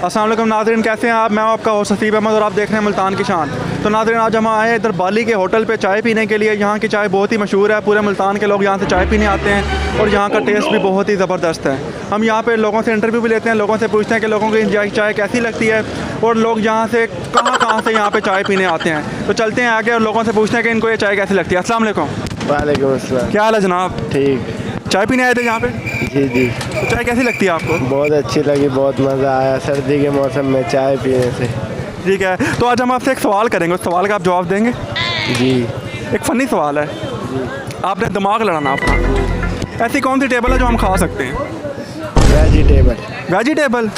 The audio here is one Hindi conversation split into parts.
अस्सलाम वालेकुम नाज़रीन, कैसे हैं आप? मैं हूं आपका होस्ट हसीब अहमद और आप देख रहे हैं मुल्तान की शान। तो नाज़रीन, आज हम आए इधर बाली के होटल पे चाय पीने के लिए। यहाँ की चाय बहुत ही मशहूर है, पूरे मुल्तान के लोग यहाँ से चाय पीने आते हैं और यहाँ का टेस्ट भी बहुत ही ज़बरदस्त है। हम यहाँ पे लोगों से इंटरव्यू भी लेते हैं, लोगों से पूछते हैं कि लोगों को चाय कैसी लगती है और लोग यहाँ से कहाँ से यहाँ पर चाय पीने आते हैं। तो चलते हैं आगे और लोगों से पूछते हैं कि इनको ये चाय कैसी लगती है। अस्सलाम वालेकुम। वालेकुम अस्सलाम। क्या हाल है जनाब? ठीक। चाय पीने आए थे यहाँ पे? जी जी। तो चाय कैसी लगती है आपको? बहुत अच्छी लगी, बहुत मज़ा आया सर्दी के मौसम में चाय पीने से। ठीक है, तो आज हम आपसे एक सवाल करेंगे, उस सवाल का आप जवाब देंगे? जी। एक फ़नी सवाल है, आपने दिमाग लड़ाना अपना। ऐसी कौन सी टेबल है जो हम खा सकते हैं? वेजिटेबल। वेजिटेबल?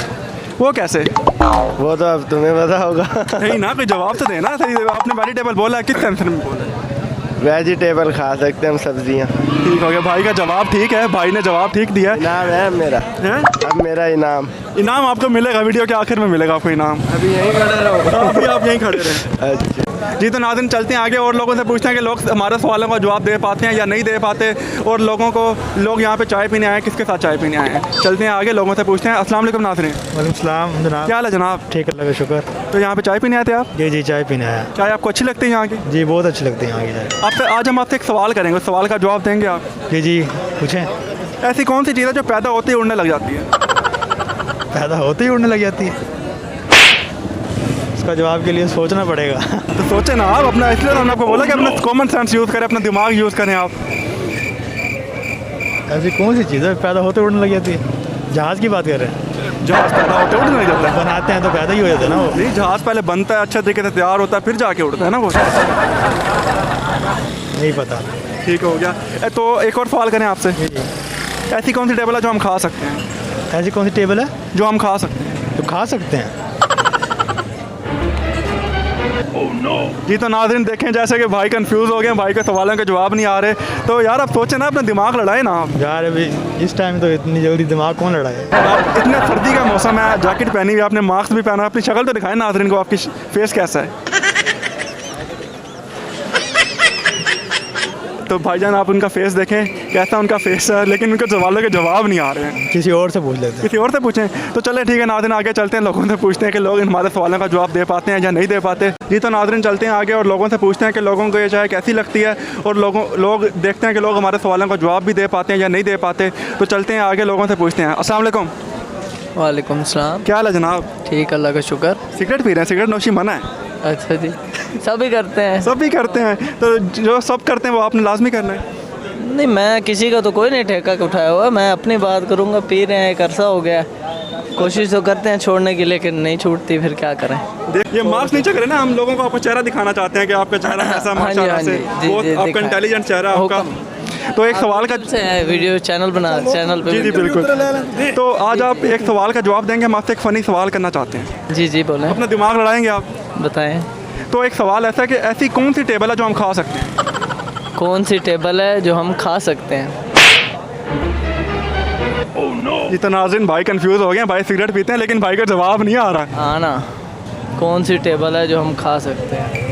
वो कैसे? वो तो अब तुम्हें पता होगा। नहीं ना, कोई जवाब तो देना। सही आपने वेजिटेबल बोला, किस सेंस में बोला? वेजिटेबल खा सकते हैं हम, सब्जियाँ। ठीक हो गया, भाई का जवाब ठीक है, भाई ने जवाब ठीक दिया है। इनाम है मेरा। हैं? अब मेरा इनाम। इनाम आपको मिलेगा, वीडियो के आखिर में मिलेगा आपको इनाम। अभी यहीं खड़े रहो। अभी आप यहीं खड़े रहें। अच्छा जी, तो नाज़रीन चलते हैं आगे और लोगों से पूछते हैं कि लोग हमारे सवालों का जवाब दे पाते हैं या नहीं दे पाते, और लोग यहाँ पे चाय पीने आए हैं, किसके साथ चाय पीने आए हैं। चलते हैं आगे, लोगों से पूछते हैं। अस्सलाम वालेकुम नाज़रीन। वालेकुम सलाम जनाब। क्या हाल है जनाब? ठीक, अल्लाह का शुक्र। तो यहाँ पे चाय पीने आए थे आप? जी जी, चाय पीने आया। चाय आपको अच्छी लगती है यहाँ की? जी बहुत अच्छी लगती है यहाँ की चाय। आपसे आज हम आपसे एक सवाल करेंगे, उस सवाल का जवाब देंगे आप? जी जी पूछें। ऐसी कौन सी चीज़ है जो पैदा होते ही उड़ने लग जाती है? पैदा होते ही उड़ने लग जाती है? इसका जवाब के लिए सोचना पड़ेगा। तो सोचें ना आप अपना, इसलिए तो हमने आपको बोला कि अपना कॉमन सेंस यूज़ करें, अपना दिमाग यूज़ करें आप। ऐसी कौन सी चीज़ है पैदा होते उड़ने लग जाती है? जहाज़ की बात कर रहे हैं? जहाज़ पैदा होते उड़ने लग जाता है? बनाते हैं तो पैदा ही हो जाता है ना वो। नहीं, जहाज़ पहले बनता है, अच्छे तरीके से तैयार होता है, फिर जाके उड़ता है ना वो। नहीं पता। ठीक हो गया। तो एक और सवाल करें आपसे। जी जी। ऐसी कौन सी टेबल है जो हम खा सकते हैं? ऐसी कौन सी टेबल है जो हम खा सकते हैं? जो खा सकते हैं? जी, तो नाज़रीन देखें जैसे कि भाई कंफ्यूज हो गए, भाई के सवालों के जवाब नहीं आ रहे। तो यार आप सोचें ना, अपना दिमाग लड़ाए ना आप। यार अभी इस टाइम तो इतनी जल्दी दिमाग कौन लड़ाए? आप इतने सर्दी का मौसम है, जैकेट पहनी हुई, आपने मास्क भी पहना, अपनी शक्ल तो दिखाएं नाज़रीन को, आपकी फेस कैसा है। तो भाईजान आप उनका फेस देखें, कैसा उनका फेस है, लेकिन उनके सवालों के जवाब नहीं आ रहे हैं। किसी और से पूछ लेते हैं। किसी और से पूछें। तो चलें ठीक है नाज़रीन, आगे चलते हैं, लोगों से पूछते हैं कि लोग हमारे सवालों का जवाब दे पाते हैं या नहीं दे पाते। जी, तो नाज़रीन चलते हैं आगे और लोगों से पूछते हैं कि लोगों को ये चाय कैसी लगती है, और लोग देखते हैं कि लोग हमारे सवालों का जवाब भी दे पाते हैं या नहीं दे पाते। तो चलते हैं आगे, लोगों से पूछते हैं। अस्सलाम वालेकुम। वालेकुम सलाम। क्या हाल है जनाब? ठीक, अल्लाह का शुक्र। सिगरेट पी रहे हैं? सिगरेट नोशी मना है? अच्छा जी, सभी करते हैं। सब भी करते हैं, तो जो सब करते हैं वो आपने लाजमी करना है। नहीं, मैं किसी का तो कोई नहीं ठेका उठाया हुआ, मैं अपनी बात करूँगा। पी रहे हैं, एक अरसा हो गया, कोशिश तो करते हैं छोड़ने की, लेकिन नहीं छूटती, फिर क्या करें। ये मास्क नीचे करें ना, हम लोगों को आपका चेहरा दिखाना चाहते हैं कि आपका चेहरा कैसा, माशाल्लाह से बहुत आपका इंटेलिजेंट चेहरा है आपका। तो एक सवाल का वीडियो चैनल पे। जी जी बिल्कुल। तो आज आप एक सवाल का जवाब देंगे, हम आपसे एक फ़नी सवाल करना चाहते हैं। जी जी बोलें। अपना दिमाग लड़ाएंगे आप? बताएं। तो एक सवाल ऐसा है कि ऐसी कौन सी टेबल है जो हम खा सकते हैं? कौन सी टेबल है जो हम खा सकते हैं? जी, तो नाज़रीन भाई कंफ्यूज हो गए, भाई सिगरेट पीते हैं लेकिन भाई का जवाब नहीं आ रहा है। हाँ ना, कौन सी टेबल है जो हम खा सकते हैं?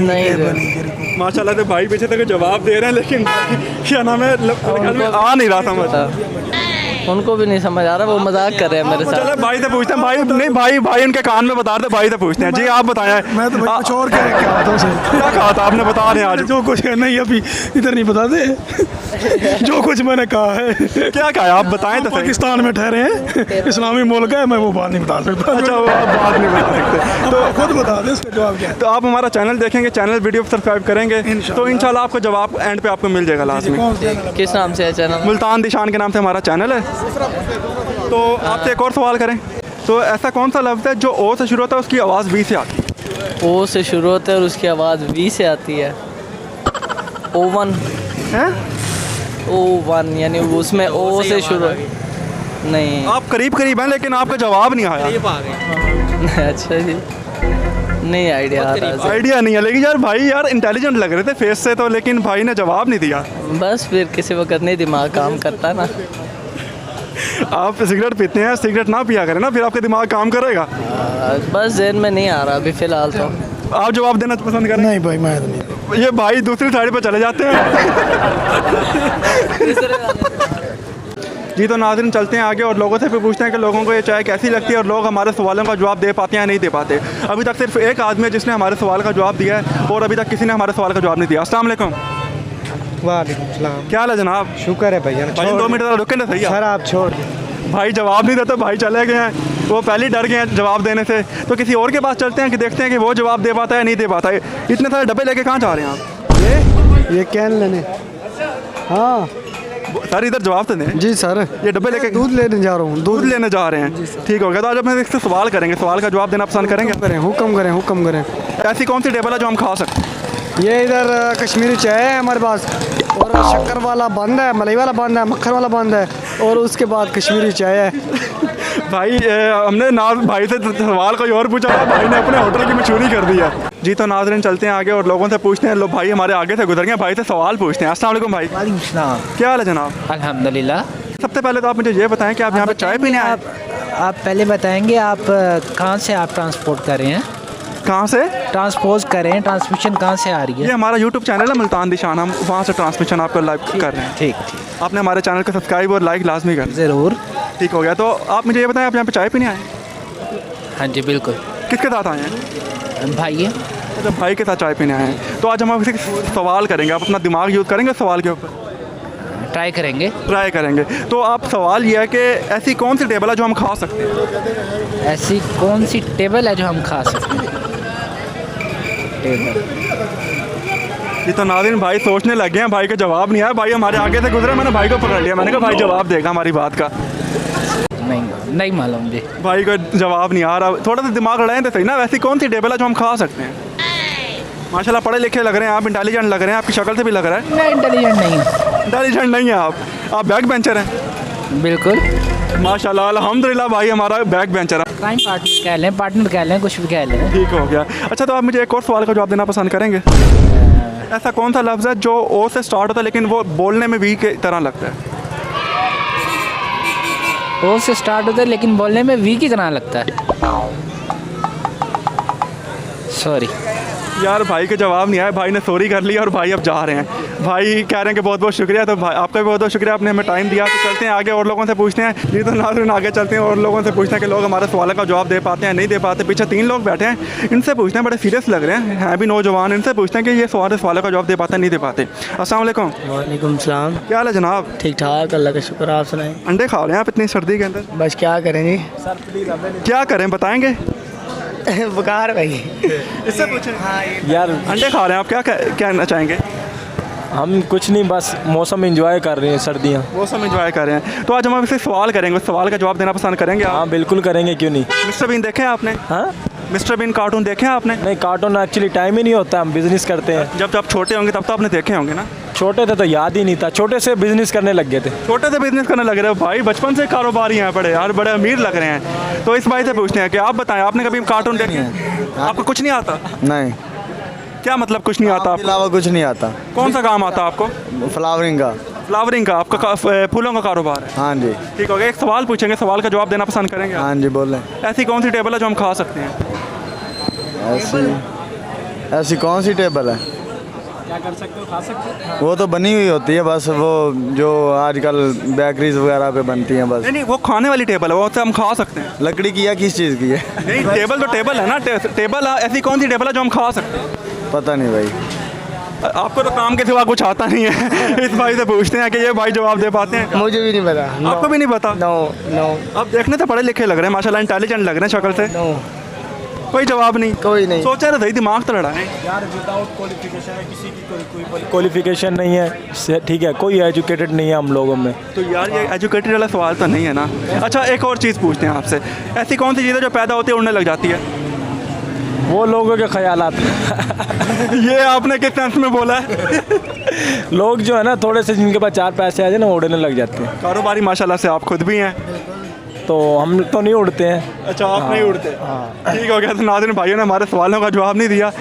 नहीं, माशाल्लाह से भाई पीछे तक जवाब दे रहे हैं, लेकिन क्या नाम है, आ नहीं रहा समझ। उनको भी नहीं समझ आ रहा, वो मजाक कर रहे हैं मेरे साथ। चलो भाई से पूछते हैं। भाई नहीं, भाई उनके कान में बता रहे, भाई से पूछते हैं। जी आप बताएं। मैं तो कुछ और क्या क्या कहा था आपने? बता रहे हैं आज जो कुछ कहना ही अभी इधर नहीं बताते। जो कुछ मैंने कहा है। क्या कहा है आप बताएं तो सही। पाकिस्तान में ठहरे हैं, इस्लामी मुल्क है, मैं वो बात नहीं बता सकता। अच्छा, वो आप बात नहीं बता सकते तो खुद बता दे इसका जवाब क्या है। तो आप हमारा चैनल देखेंगे, चैनल वीडियो सब्सक्राइब करेंगे, तो इंशाल्लाह आपको जवाब एंड पे आपको मिल जाएगा लास्ट में। किस नाम से है चैनल? मुल्तान दी शान के नाम से हमारा चैनल है। तो आपसे एक और सवाल करें, तो ऐसा कौन सा लफ्ज़ है जो ओ से शुरू होता है, उसकी आवाज़ वी से आती है? ओ से शुरू होता है और उसकी आवाज़ वी से आती है। ओवन है? ओवन यानी उसमें ओ से शुरू। नहीं, आप करीब हैं, लेकिन आपका जवाब नहीं आया। अच्छा जी, नहीं आइडिया आ रहा। आइडिया नहीं है, लेकिन यार भाई यार इंटेलिजेंट लग रहे थे फेस से, तो लेकिन भाई ने जवाब नहीं दिया। बस फिर किसी वक्त नहीं दिमाग काम करता ना। आप सिगरेट पीते हैं, सिगरेट ना पिया करें ना, फिर आपका दिमाग काम करेगा। बस ज़हन में नहीं आ रहा अभी फ़िलहाल तो। आप जवाब देना पसंद करें? नहीं भाई, मैं तो नहीं। ये भाई दूसरी साइड पे चले जाते हैं। जी तो नाज़रीन चलते हैं आगे और लोगों से फिर पूछते हैं कि लोगों को ये चाय कैसी लगती है और लोग हमारे सवालों का जवाब दे पाते हैं या नहीं दे पाते। अभी तक सिर्फ एक आदमी है जिसने हमारे सवाल का जवाब दिया है और अभी तक किसी ने हमारे सवाल का जवाब नहीं दिया। अस्सलाम वालेकुम। वालेकुम सलाम। क्या हाल है जनाब? शुक्र है भैया। भाई 2 मिनट ज़रा रुके ना सही है। सर आप छोड़ भाई जवाब नहीं देते, भाई चले गए हैं, वो पहले ही डर गए हैं जवाब देने से। तो किसी और के पास चलते हैं कि देखते हैं कि वो जवाब दे पाता है नहीं दे पाता है। इतने सारे डब्बे लेके कहाँ जा रहे हैं आप? ये कैन लेने। हाँ सर इधर जवाब तो दें। जी सर, ये डब्बे लेके दूध लेने जा रहा हूँ। दूध लेने जा रहे हैं, ठीक हो गया। तो आज अपने इससे सवाल करेंगे, सवाल का जवाब देना पसंद करेंगे? हुक्म करें। ऐसी कौन सी टेबल है जो हम खा सकते हैं? ये इधर कश्मीरी चाय है हमारे पास, और शक्कर वाला बंद है, मलाई वाला बंद है, मक्खन वाला बंद है, और उसके बाद कश्मीरी चाय है। भाई हमने भाई से सवाल कोई और पूछा था, भाई ने अपने होटल की मशहूरी कर दी है। जी तो नाज़रीन चलते हैं आगे और लोगों से पूछते हैं। लोग भाई हमारे आगे से गुजर गए, भाई से सवाल पूछते हैं। अस्सलाम वालेकुम भाई। वालेकुम सलाम। क्या हाल है जनाब? अल्हम्दुलिल्लाह। सबसे पहले तो आप मुझे ये बताएं कि आप यहाँ पे चाय पीने आए? आप पहले बताएंगे आप कहाँ से आप ट्रांसपोर्ट कर रहे हैं? कहाँ से ट्रांसपोज कर रहे हैं, ट्रांसमिशन कहाँ से आ रही ये है? हमारा यूट्यूब चैनल है मुल्तान निशान, हम वहाँ से ट्रांसमिशन आपको लाइव कर रहे हैं। ठीक, आपने हमारे चैनल को सब्सक्राइब और लाइक लाजमी कर। ज़रूर। ठीक हो गया। तो आप मुझे ये बताएं आप यहाँ पे चाय पीने आए? हाँ जी बिल्कुल। किसके साथ आए हैं? भाई है। अच्छा भाई के साथ चाय पीने आए हैं। तो आज हम आपसे सवाल करेंगे, आप अपना दिमाग यूज़ करेंगे सवाल के ऊपर? ट्राई करेंगे। तो आप सवाल ये है कि ऐसी कौन सी टेबल है जो हम खा सकते हैं? ऐसी कौन सी टेबल है जो हम खा सकते हैं? टेबल। ये तो नाज़रीन भाई सोचने लगे हैं, भाई का जवाब नहीं आया। भाई हमारे आगे से गुजरे, मैंने भाई को पकड़ लिया, मैंने कहा भाई जवाब देगा हमारी बात का। नहीं मालूम जी। भाई को जवाब नहीं आ रहा, थोड़ा सा दिमाग लड़ाएं तो सही ना। वैसी कौन सी टेबल है जो हम खा सकते हैं? माशाल्लाह पढ़े लिखे लग रहे हैं आप, इंटेलिजेंट लग रहे हैं, आपकी शक्ल से भी लग रहा है। मैं इंटेलिजेंट नहीं हूँ। इंटेलिजेंट नहीं है आप बैक बेंचर हैं। बिल्कुल। माशाल्लाह अल्हम्दुलिल्लाह भाई हमारा बैक बेंचर है। टाइम पार्टनर कह लें, कुछ भी कह लें। ठीक हो गया। अच्छा तो आप मुझे एक और सवाल का जवाब देना पसंद करेंगे? ऐसा कौन सा लफ्ज़ है जो ओ से स्टार्ट होता है लेकिन वो बोलने में वी की तरह लगता है? ओ से स्टार्ट होता है लेकिन बोलने में वी की तरह लगता है। सॉरी यार भाई के जवाब नहीं आया, भाई ने सॉरी कर लिया और भाई अब जा रहे हैं। भाई कह रहे हैं कि बहुत बहुत शुक्रिया। तो भाई आपका भी बहुत बहुत शुक्रिया, आपने हमें टाइम दिया। तो चलते हैं आगे और लोगों से पूछते हैं। जी तो नाज़रीन आगे चलते हैं और लोगों से पूछते हैं कि लोग हमारे सवालों का जवाब दे पाते हैं नहीं दे पाते। पीछे 3 लोग बैठे हैं, इनसे पूछते हैं, बड़े सीरियस लग रहे हैं भी नौजवान। इनसे पूछते हैं कि ये सवालों का जवाब दे पाते हैं नहीं दे पाते। अस्सलाम वालेकुम। वालेकुम सलाम। क्या हाल है जनाब? ठीक ठाक, अल्लाह का शुक्र। आप सुनाएं। अंडे खा रहे हैं आप इतनी सर्दी के अंदर? बस क्या करें जी, क्या करें बताएंगे? बुखार भाई। इससे पूछें। यार अंडे खा रहे हैं आप, क्या कहना चाहेंगे? हम कुछ नहीं, बस मौसम एंजॉय कर रहे हैं, सर्दियाँ। मौसम एंजॉय कर रहे हैं। तो आज हम आपसे सवाल करेंगे, उस सवाल का जवाब देना पसंद करेंगे आप? हाँ बिल्कुल करेंगे, क्यों नहीं। मिस्टर बीन देखे हैं आपने? हाँ मिस्टर बीन कार्टून देखे हैं आपने? नहीं, कार्टून एक्चुअली टाइम ही नहीं होता, हम बिजनेस करते हैं। जब आप छोटे होंगे तब तो आपने देखे होंगे ना? छोटे थे तो याद ही नहीं था, छोटे से बिजनेस करने लग गए थे। छोटे से बिजनेस करने लग रहे हो भाई, बचपन से कारोबारी हैं बड़े यार, बड़े अमीर लग रहे हैं। तो इस भाई से पूछते हैं कि आप बताएं आपने कभी कार्टून देखे हैं? आपको कुछ नहीं आता? नहीं, क्या मतलब कुछ नहीं आता? अलावा कुछ नहीं आता। कौन सा काम आता आपको? फ्लावरिंग का। फ्लावरिंग का आपका फूलों का कारोबार है? हाँ जी। ठीक हो गया। एक सवाल पूछेंगे, सवाल का जवाब देना पसंद करेंगे आप? हाँ जी बोलें। ऐसी कौन सी टेबल है जो हम खा सकते हैं? ऐसी कौन सी टेबल है? क्या कर सकते हो, खा सकते हो। वो तो बनी हुई होती है बस, वो जो आजकल बेकरीज वगैरह पे बनती हैं बस। नहीं वो खाने वाली टेबल है, वो तो हम खा सकते हैं। लकड़ी की या किस चीज़ की है? नहीं टेबल तो टेबल है ना, टेबल है। ऐसी कौन सी टेबल है जो हम खा सकते हैं? पता नहीं भाई। आपको तो काम के सिवा कुछ आता नहीं है। इस भाई से पूछते हैं कि ये भाई जवाब दे पाते हैं? मुझे भी नहीं पता। आपको भी नहीं पता? नो। आप देखने से पढ़े लिखे लग रहे हैं माशाल्लाह, इंटेलिजेंट लग रहे हैं शक्ल से। नो, कोई जवाब नहीं? कोई नहीं। सोचा रहे, दिमाग तो लड़ा है यार विदाउट क्वालिफिकेशन है, किसी की कोई क्वालिफिकेशन नहीं है, ठीक है, कोई एजुकेटेड नहीं है हम लोगों में। तो यार ये एजुकेटेड वाला सवाल तो नहीं है ना। अच्छा एक और चीज़ पूछते हैं आपसे, ऐसी कौन सी चीज़ है जो पैदा होती है उड़ने लग जाती है? वो लोगों के ख्यालात। ये आपने किस सेंस में बोला है? लोग जो है ना, थोड़े से जिनके पास 4 पैसे आ जाए ना, उड़ने लग जाते हैं। कारोबारी माशाल्लाह से आप खुद भी हैं। तो हम तो नहीं उड़ते हैं। अच्छा आप नहीं उड़ते? ठीक हो गया। तो नाज़रीन भाइयों ने हमारे सवालों का जवाब नहीं दिया।